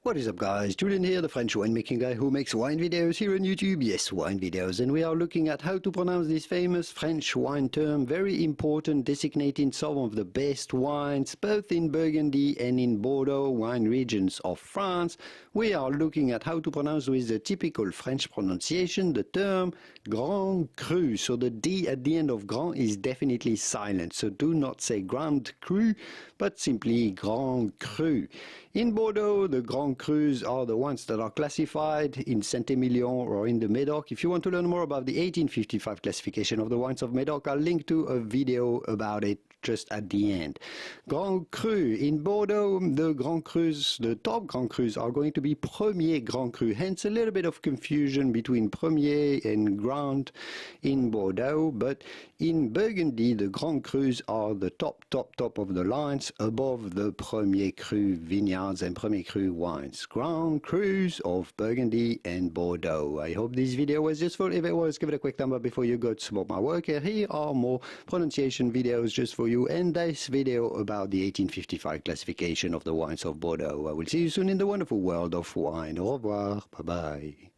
What is up guys, Julien here, the French winemaking guy who makes wine videos here on YouTube. Yes, wine videos, and we are looking at how to pronounce this famous French wine term, very important, designating some of the best wines, both in Burgundy and in Bordeaux wine regions of France. We are looking at how to pronounce with the typical French pronunciation the term Grand Cru. So the D at the end of Grand is definitely silent, so do not say Grand Cru, but simply Grand Cru. In Bordeaux, the Grand Crus are the ones that are classified in Saint-Emilion or in the Médoc. If you want to learn more about the 1855 classification of the wines of Médoc, I'll link to a video about it just at the end. Grand Cru. In Bordeaux, the Grand Crus, the top Grand Crus are going to be Premiers Grand Cru, hence a little bit of confusion between Premier and Grand in Bordeaux, but in Burgundy, the Grand Crus are the top of the lines above the Premiers Cru vineyards and Premiers Cru wines. Grand Crus of Burgundy and Bordeaux. I hope this video was useful. If it was, give it a quick thumb up before you go to support my work. Here are more pronunciation videos just for you, and this video about the 1855 classification of the wines of Bordeaux. I will see you soon in the wonderful world of wine. Au revoir. Bye bye.